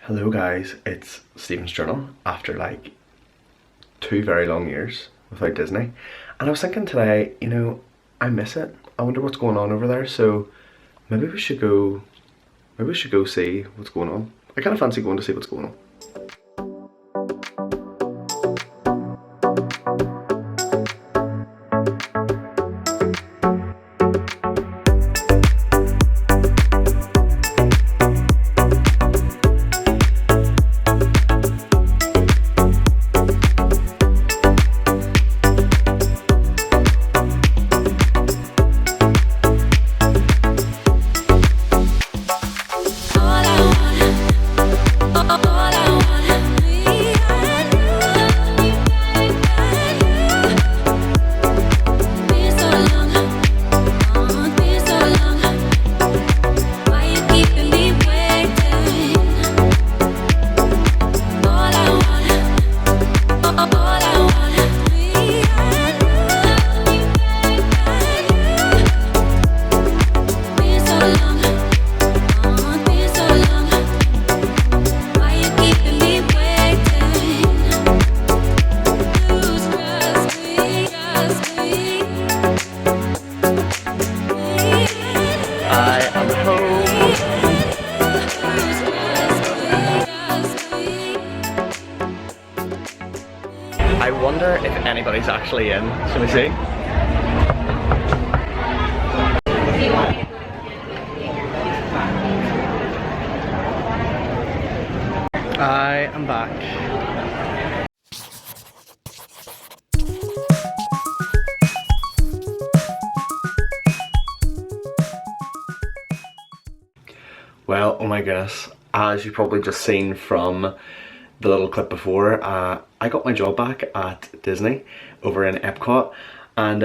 Hello guys, it's Stephen's journal after like 2 very long years without Disney, and I was thinking today, I miss it. I wonder what's going on over there, so maybe we should go see what's going on. I kind of fancy going to see what's going on. I wonder if anybody's actually in. Shall we see? I am back. Well, oh my goodness, as you've probably just seen from the little clip before, I got my job back at Disney over in EPCOT, and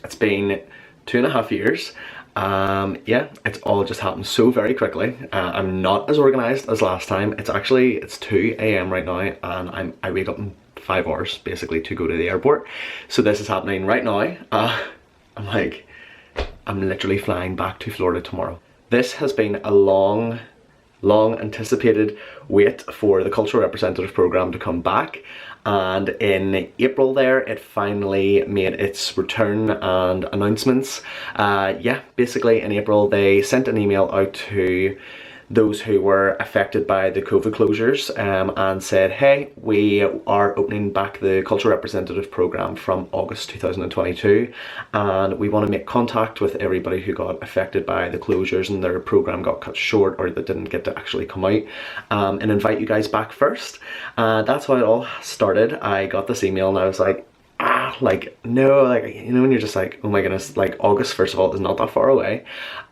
it's been 2.5 years. Yeah, it's all just happened so very quickly. I'm not as organised as last time. It's 2 AM right now, and I wake up in 5 hours basically to go to the airport. So this is happening right now. I'm literally flying back to Florida tomorrow. This has been a long anticipated wait for the Cultural Representative Programme to come back, and in April there it finally made its return and announcements. Yeah, basically in April they sent an email out to those who were affected by the COVID closures and said, hey, we are opening back the Cultural Representative Programme from August 2022, and we want to make contact with everybody who got affected by the closures and their programme got cut short or that didn't get to actually come out, and invite you guys back first. That's how it all started. I got this email and I was like, no, when you're just like, oh my goodness, like August, first of all, is not that far away.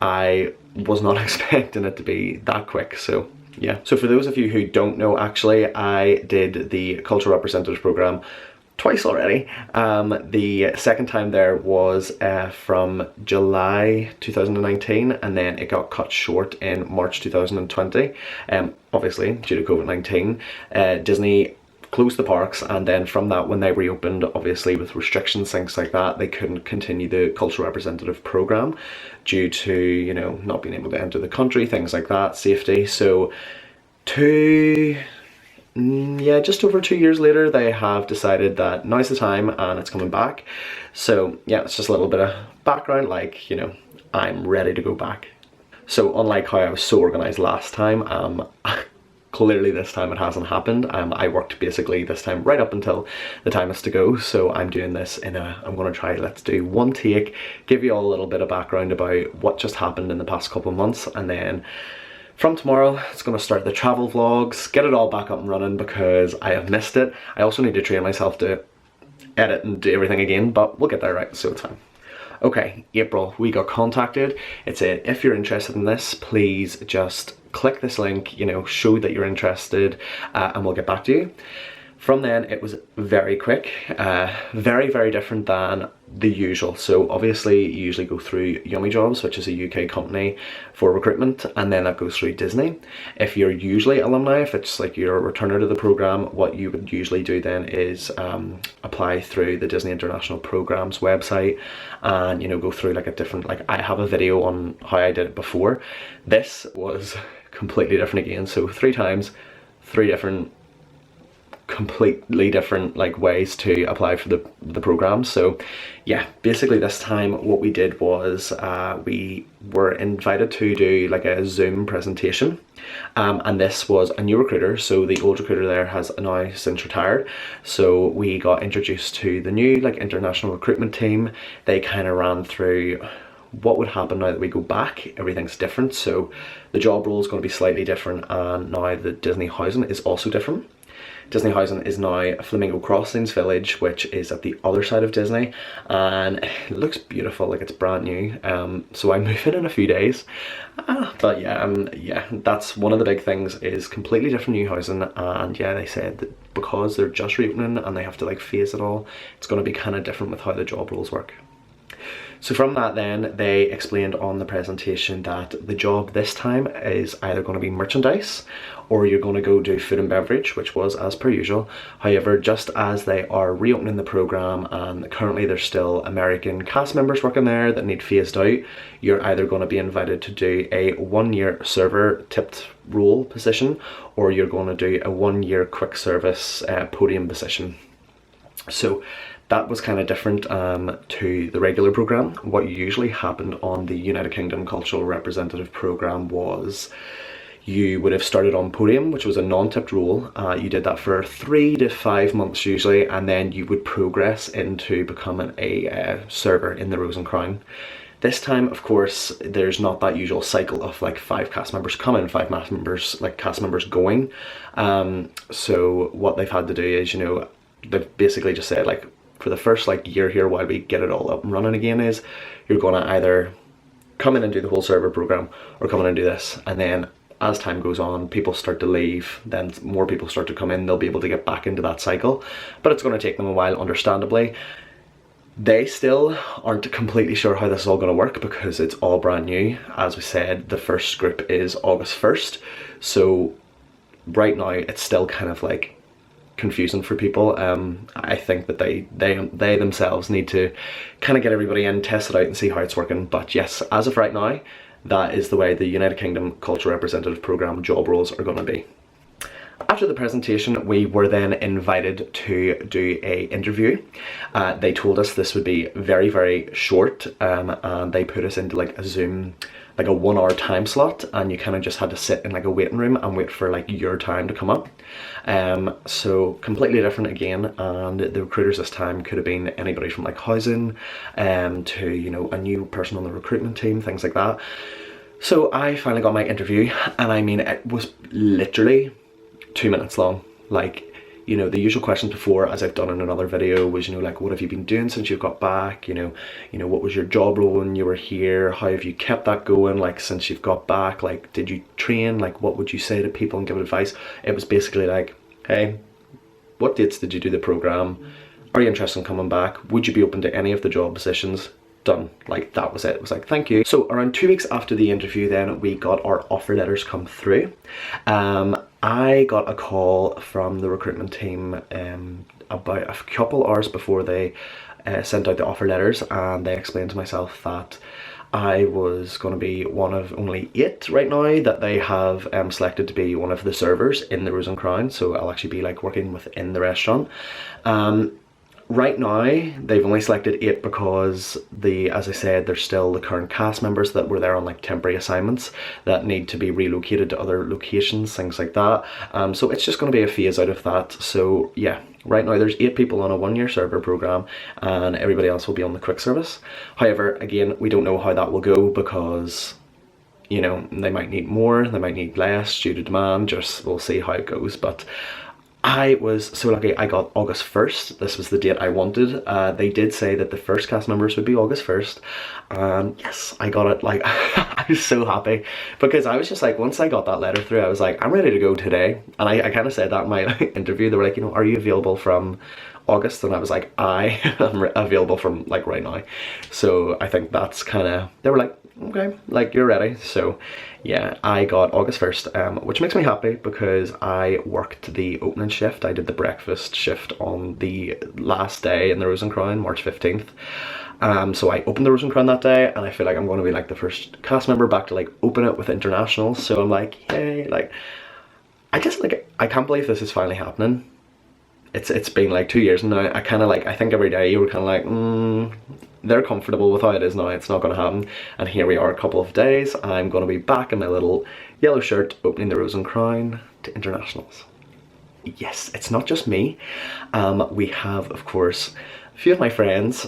I was not expecting it to be that quick, so yeah. So for those of you who don't know, actually, I did the Cultural Representative Programme twice already. The second time there was from July 2019, and then it got cut short in March 2020. Obviously, due to COVID-19, Disney closed the parks, and then from that, when they reopened, obviously with restrictions, things like that, they couldn't continue the Cultural Representative Programme due to, not being able to enter the country, things like that, safety. So just over 2 years later, they have decided that now's the time and it's coming back. So yeah, it's just a little bit of background, I'm ready to go back. So unlike how I was so organised last time, clearly this time it hasn't happened. I worked basically this time right up until the time is to go, so I'm doing this I'm going to try, let's do one take, give you all a little bit of background about what just happened in the past couple of months, and then from tomorrow it's going to start the travel vlogs, get it all back up and running because I have missed it. I also need to train myself to edit and do everything again, but we'll get there, right? So it's fine. Okay, April, we got contacted. It said, if you're interested in this, please just click this link, show that you're interested, and we'll get back to you. From then, it was very quick, very, very different than the usual. So obviously you usually go through Yummy Jobs, which is a UK company for recruitment, and then that goes through Disney. If you're usually alumni, if it's like you're a returner to the program, what you would usually do then is apply through the Disney International Programs website, and go through like a different, I have a video on how I did it before. This was completely different again. So 3 times, 3 different, completely different like ways to apply for the program. So yeah, basically this time what we did was we were invited to do like a Zoom presentation, and this was a new recruiter. So the old recruiter there has now since retired, so we got introduced to the new like international recruitment team. They kind of ran through what would happen now that we go back. Everything's different, so the job role is going to be slightly different, and now the Disney housing is also different. Disney housing is now Flamingo Crossings Village, which is at the other side of Disney, and it looks beautiful, like it's brand new. So I move in a few days, but yeah, that's one of the big things, is completely different new housing. And yeah, they said that because they're just reopening and they have to like phase it all, it's going to be kind of different with how the job roles work. So from that then, they explained on the presentation that the job this time is either going to be merchandise, or you're going to go do food and beverage, which was as per usual. However, just as they are reopening the program and currently there's still American cast members working there that need phased out, you're either going to be invited to do a 1-year server tipped role position, or you're going to do a 1-year quick service podium position. So that was kind of different to the regular program. What usually happened on the United Kingdom Cultural Representative program was you would have started on podium, which was a non-tipped role. You did that for 3 to 5 months usually, and then you would progress into becoming a server in the Rose and Crown. This time, of course, there's not that usual cycle of like 5 cast members coming, 5 cast members going. So what they've had to do is, you know, they've basically just said like, for the first like year here while we get it all up and running again, is you're going to either come in and do the whole server program or come in and do this. And then as time goes on, people start to leave, then more people start to come in, they'll be able to get back into that cycle. But it's going to take them a while, understandably. They still aren't completely sure how this is all going to work because it's all brand new. As we said, the first group is August 1st. So right now it's still kind of like confusing for people. I think that they themselves need to kind of get everybody in, test it out and see how it's working. But yes, as of right now, that is the way the United Kingdom Cultural Representative Programme job roles are going to be. After the presentation, we were then invited to do a interview. They told us this would be very, very short, and they put us into like a Zoom, like a 1-hour time slot, and you kind of just had to sit in like a waiting room and wait for like your time to come up. So completely different again, and the recruiters this time could have been anybody from like housing to, you know, a new person on the recruitment team, things like that. So I finally got my interview, and I mean, it was literally 2 minutes long. Like, you know, the usual questions before, as I've done in another video, was, you know, like, what have you been doing since you've got back? You know, what was your job role when you were here? How have you kept that going, like, since you've got back? Like, did you train? Like, what would you say to people and give advice? It was basically like, hey, what dates did you do the program? Are you interested in coming back? Would you be open to any of the job positions? Done. Like, that was it. It was like, thank you. So around 2 weeks after the interview then, we got our offer letters come through. I got a call from the recruitment team about a couple hours before they sent out the offer letters, and they explained to myself that I was going to be one of only 8 right now that they have selected to be one of the servers in the Rose and Crown. So I'll actually be like working within the restaurant. Right now, they've only selected 8 because as I said, there's still the current cast members that were there on like temporary assignments that need to be relocated to other locations, things like that. So it's just going to be a phase out of that. So yeah, right now there's 8 people on a 1-year server program, and everybody else will be on the quick service. However, again, we don't know how that will go because, you know, they might need more, they might need less due to demand. Just we'll see how it goes. But I was so lucky. I got August 1st. This was the date I wanted. They did say that the first cast members would be August 1st. Yes, I got it. Like, I was so happy because I was just like, once I got that letter through, I was like, I'm ready to go today. And I kind of said that in my interview. They were like, you know, are you available from August, and I was like, I am available from like right now. So I think that's kind of, they were like, okay, like you're ready. So yeah, I got August 1st, which makes me happy because I worked the opening shift. I did the breakfast shift on the last day in the Rose and Crown, March 15th. So I opened the Rose and Crown that day, and I feel like I'm going to be like the first cast member back to like open it with internationals. So I'm like, yay, like I just like, I can't believe this is finally happening. It's been like 2 years now. I kind of like, I think every day you were kind of like, they're comfortable with how it is now, it's not going to happen. And here we are, a couple of days, I'm going to be back in my little yellow shirt opening the Rose and Crown to internationals. Yes, it's not just me. We have, of course, a few of my friends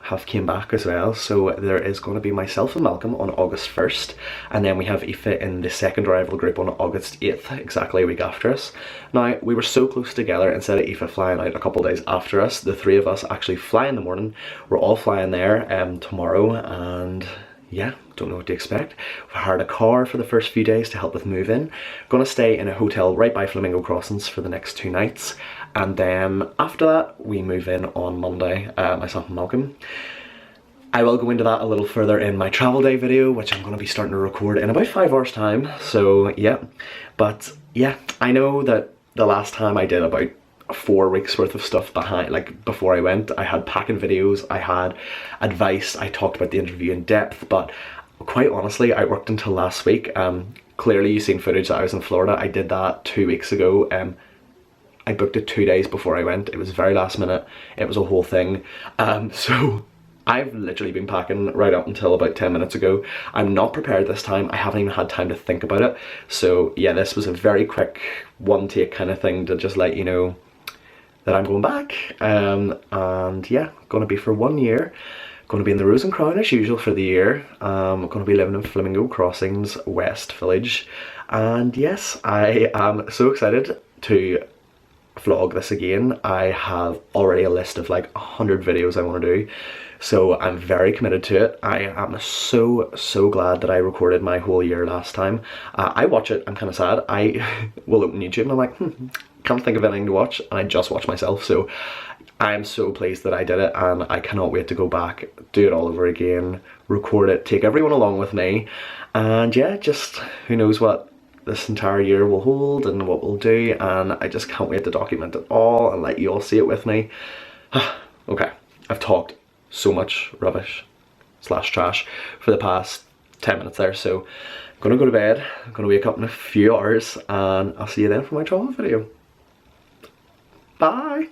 have came back as well. So there is going to be myself and Malcolm on August 1st, and then we have Aoife in the second arrival group on August 8th, exactly a week after us. Now, we were so close together, instead of Aoife flying out a couple of days after us, the three of us actually fly in the morning. We're all flying there tomorrow, and yeah, don't know what to expect. We hired a car for the first few days to help with move-in. Gonna stay in a hotel right by Flamingo Crossings for the next 2 nights. And then after that, we move in on Monday, myself and Malcolm. I will go into that a little further in my travel day video, which I'm gonna be starting to record in about 5 hours time. So yeah, but yeah, I know that the last time I did about 4 weeks worth of stuff behind, like before I went, I had packing videos, I had advice, I talked about the interview in depth, but quite honestly, I worked until last week. Clearly you've seen footage that I was in Florida. I did that 2 weeks ago. I booked it 2 days before I went. It was very last minute. It was a whole thing. So I've literally been packing right up until about 10 minutes ago. I'm not prepared this time. I haven't even had time to think about it. So yeah, this was a very quick one take kind of thing to just let you know that I'm going back. And yeah, gonna be for 1 year. Going to be in the Rose and Crown as usual for the year. I'm going to be living in Flamingo Crossings, West Village. And yes, I am so excited to vlog this again. I have already a list of like 100 videos I want to do. So I'm very committed to it. I am so glad that I recorded my whole year last time. I watch it, I'm kind of sad. I will open YouTube and I'm like, can't think of anything to watch. And I just watch myself. So I'm so pleased that I did it, and I cannot wait to go back, do it all over again, record it, take everyone along with me. And yeah, just who knows what this entire year will hold and what we'll do, and I just can't wait to document it all and let you all see it with me. Okay, I've talked so much rubbish slash trash for the past 10 minutes there, so I'm gonna go to bed. I'm gonna wake up in a few hours, and I'll see you then for my travel video. Bye!